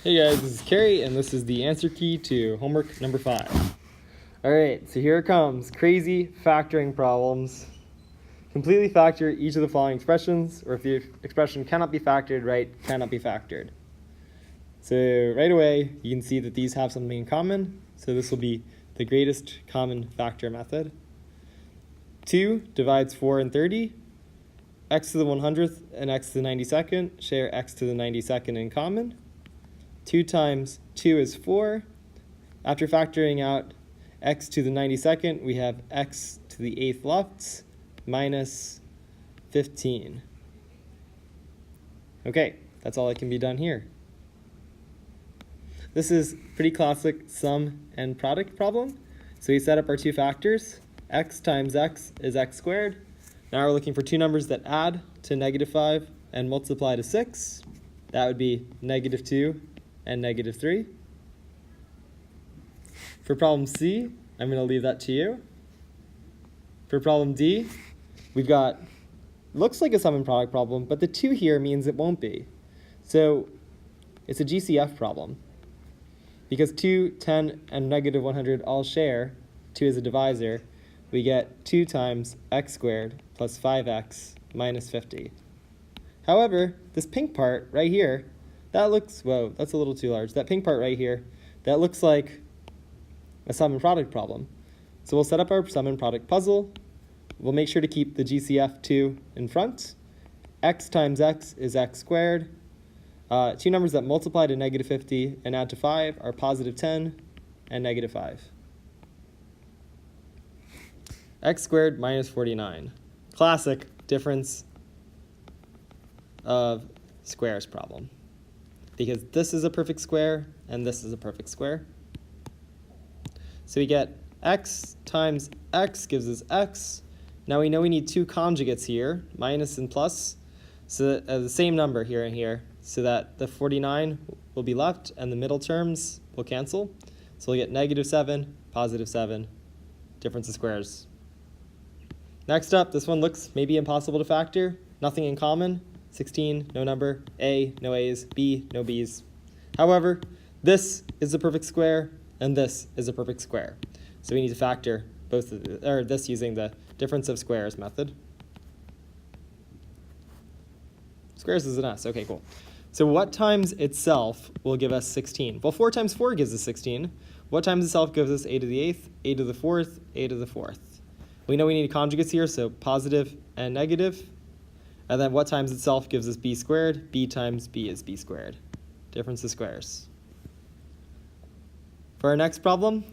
Hey guys, this is Carrie, and this is the answer key to homework number 5. Alright, so here it comes. Crazy factoring problems. Completely factor each of the following expressions, or if the expression cannot be factored, right, cannot be factored. So right away, you can see that these have something in common. So this will be the greatest common factor method. 2 divides 4 and 30. X to the 100th and x to the 92nd share x to the 92nd in common. 2 times 2 is 4. After factoring out x to the 92nd, we have x to the 8th left minus 15. Okay, that's all that can be done here. This is pretty classic sum and product problem. So we set up our two factors. X times x is x squared. Now we're looking for two numbers that add to -5 and multiply to 6. That would be -2 and -3. For problem C, I'm going to leave that to you. For problem D, we've got, looks like a sum and product problem, but the 2 here means it won't be. So it's a GCF problem. Because 2, 10, and -100 all share, 2 is a divisor, we get 2 times x squared plus 5x minus 50. However, this pink part right here, that looks, whoa, that's a little too large. That pink part right here, that looks like a sum and product problem. So we'll set up our sum and product puzzle. We'll make sure to keep the GCF 2 in front. X times x is x squared. Two numbers that multiply to -50 and add to 5 are +10 and -5. X squared minus 49. Classic difference of squares problem. Because this is a perfect square and this is a perfect square. So we get x times x gives us x. Now we know we need two conjugates here, minus and plus, so that, the same number here and here, so that the 49 will be left and the middle terms will cancel. So we'll get -7, +7, difference of squares. Next up, this one looks maybe impossible to factor. Nothing in common. 16, no number. A, no A's. B, no B's. However, this is a perfect square, and this is a perfect square. So we need to factor both of this using the difference of squares method. Squares is an S. Okay, cool. So what times itself will give us 16? Well, 4 times 4 gives us 16. What times itself gives us a to the 8th, a to the 4th, a to the 4th? We know we need conjugates here, so positive and negative. And then what times itself gives us b squared? B times b is b squared. Difference of squares. For our next problem,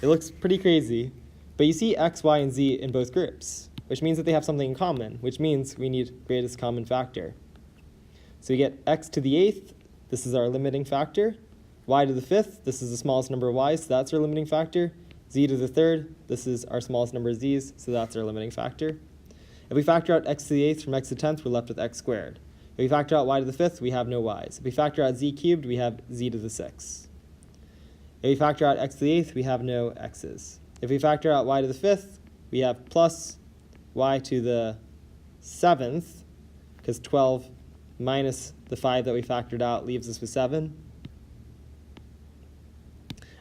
it looks pretty crazy, but you see x, y, and z in both groups, which means that they have something in common, which means we need greatest common factor. So we get x to the 8th, this is our limiting factor. Y to the 5th, this is the smallest number of y's, so that's our limiting factor. Z to the 3rd, this is our smallest number of z's, so that's our limiting factor. If we factor out x to the 8th from x to the 10th, we're left with x squared. If we factor out y to the 5th, we have no y's. If we factor out z cubed, we have z to the 6th. If we factor out x to the 8th, we have no x's. If we factor out y to the 5th, we have plus y to the 7th, because 12 minus the 5 that we factored out leaves us with 7.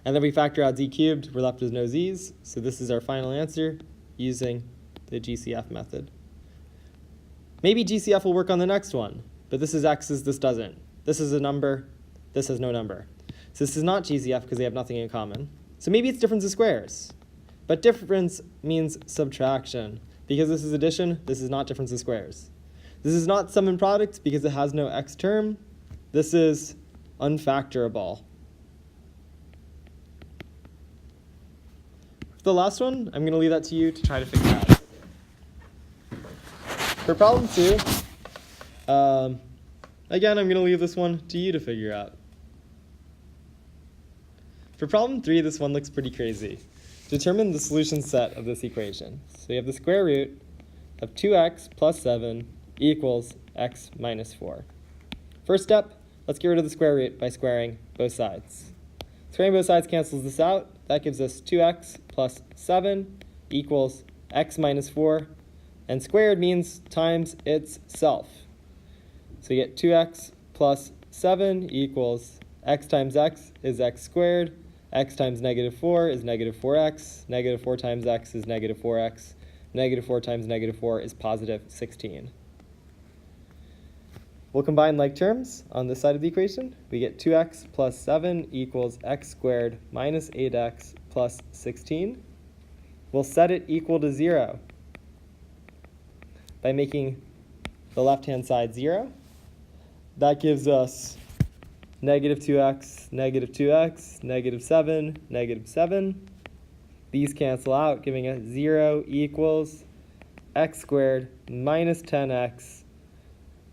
And then we factor out z cubed, we're left with no z's. So this is our final answer using the GCF method. Maybe GCF will work on the next one, but this is x's, this doesn't. This is a number, this has no number. So this is not GCF because they have nothing in common. So maybe it's difference of squares. But difference means subtraction. Because this is addition, this is not difference of squares. This is not sum and product because it has no x term. This is unfactorable. For the last one, I'm going to leave that to you to try to figure out. For problem 2, again, I'm going to leave this one to you to figure out. For problem 3, this one looks pretty crazy. Determine the solution set of this equation. So we have the square root of 2x plus 7 equals x minus 4. First step, let's get rid of the square root by squaring both sides. Squaring both sides cancels this out. That gives us 2x plus 7 equals x minus 4. And squared means times itself. So we get 2x plus 7 equals x times x is x squared, x times negative 4 is negative 4x, negative 4 times x is negative 4x, negative 4 times negative 4 is positive 16. We'll combine like terms on this side of the equation. We get 2x plus 7 equals x squared minus 8x plus 16. We'll set it equal to 0 by making the left-hand side 0. That gives us negative 2x, negative 2x, negative 7, negative 7. These cancel out, giving us 0 equals x squared minus 10x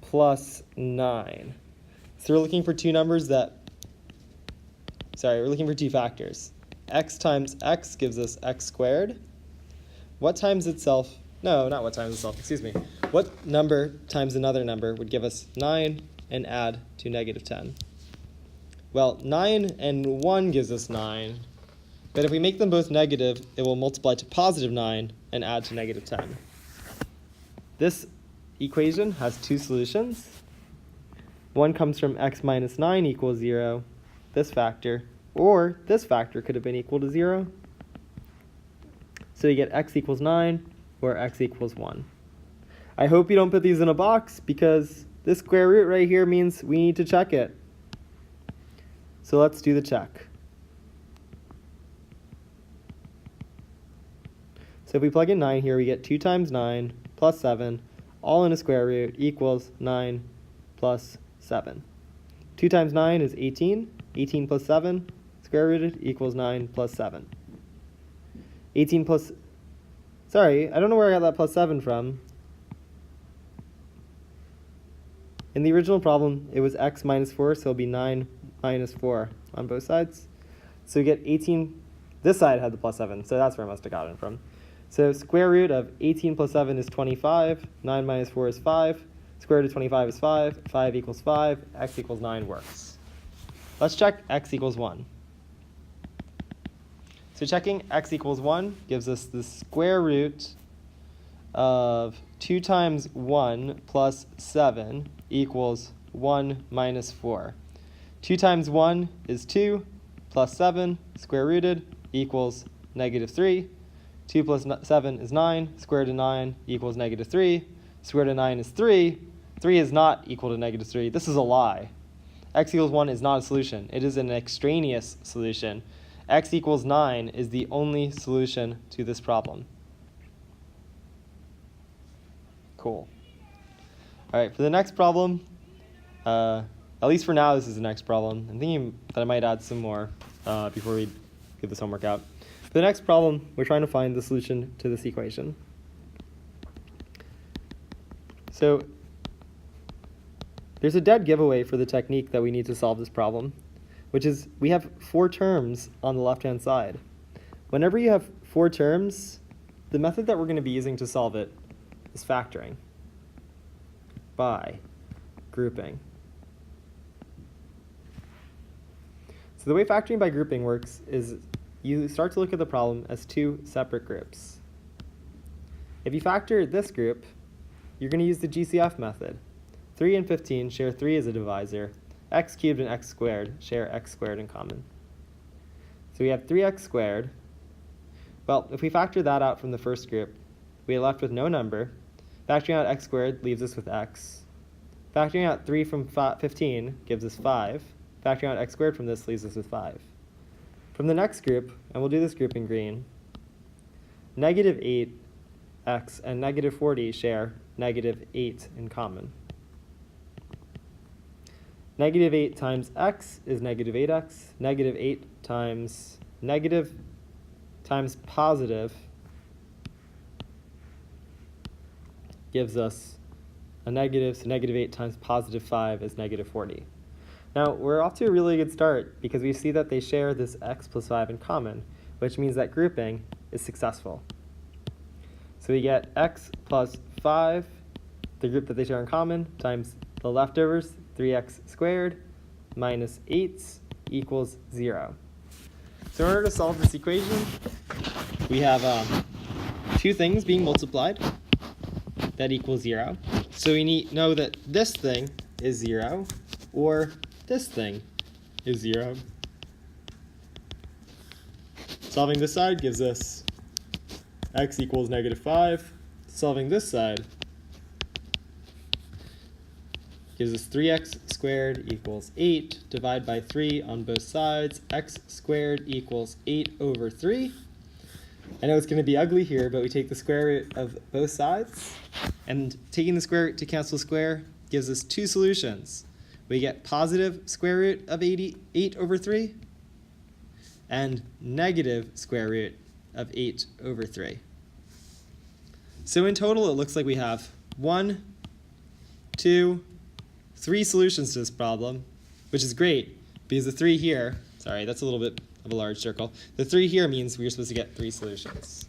plus 9. So we're looking for two factors. X times x gives us x squared. What times itself, no, not what times itself, excuse me. What number times another number would give us 9 and add to negative 10? Well, 9 and 1 gives us 9. But if we make them both negative, it will multiply to positive 9 and add to negative 10. This equation has two solutions. One comes from x minus 9 equals 0, this factor, or this factor could have been equal to 0. So you get x equals 9 or x equals 1. I hope you don't put these in a box because this square root right here means we need to check it. So let's do the check. So if we plug in 9 here, we get 2 times 9 plus 7, all in a square root, equals 9 plus 7. 2 times 9 is 18. 18 plus 7, square rooted, equals 9 plus 7. 18 plus, sorry, I don't know where I got that plus 7 from. In the original problem, it was x minus 4, so it'll be 9 minus 4 on both sides. So we get 18, this side had the plus 7, so that's where I must have gotten it from. So square root of 18 plus 7 is 25, 9 minus 4 is 5, square root of 25 is 5, 5 equals 5, x equals 9 works. Let's check x equals 1. So checking x equals 1 gives us the square root of 2 times 1 plus 7 equals 1 minus 4. 2 times 1 is 2, plus 7, square rooted, equals negative 3. 2 plus 7 is 9, square root of 9 equals negative 3. Square root of 9 is 3. 3 is not equal to negative 3. This is a lie. X equals 1 is not a solution. It is an extraneous solution. X equals 9 is the only solution to this problem. Cool. All right, for the next problem, at least for now, this is the next problem. I'm thinking that I might add some more before we get this homework out. For the next problem, we're trying to find the solution to this equation. So there's a dead giveaway for the technique that we need to solve this problem, which is we have 4 terms on the left-hand side. Whenever you have 4 terms, the method that we're going to be using to solve it is factoring by grouping. So the way factoring by grouping works is you start to look at the problem as 2 separate groups. If you factor this group, you're going to use the GCF method. 3 and 15 share 3 as a divisor. X cubed and x squared share x squared in common. So we have 3x squared. Well, if we factor that out from the first group, we are left with no number. Factoring out x squared leaves us with x. Factoring out 3 from 15 gives us 5. Factoring out x squared from this leaves us with 5. From the next group, and we'll do this group in green, negative 8x and negative 40 share negative 8 in common. Negative 8 times x is negative 8x. Negative 8 times negative times positive gives us a negative, so negative 8 times positive 5 is negative 40. Now, we're off to a really good start because we see that they share this x plus 5 in common, which means that grouping is successful. So we get x plus 5, the group that they share in common, times the leftovers, 3x squared, minus 8 equals 0. So in order to solve this equation, we have 2 things being multiplied that equals 0. So we need know that this thing is 0, or this thing is 0. Solving this side gives us x equals -5. Solving this side gives us 3x squared equals 8. Divide by 3 on both sides. X squared equals 8 over 3. I know it's going to be ugly here, but we take the square root of both sides. And taking the square root to cancel square gives us two solutions. We get positive square root of 8 over 3 and negative square root of 8 over 3. So in total, it looks like we have 1, 2, 3 solutions to this problem, which is great because the 3 here, sorry, that's a little bit of a large circle. The 3 here means we're supposed to get 3 solutions.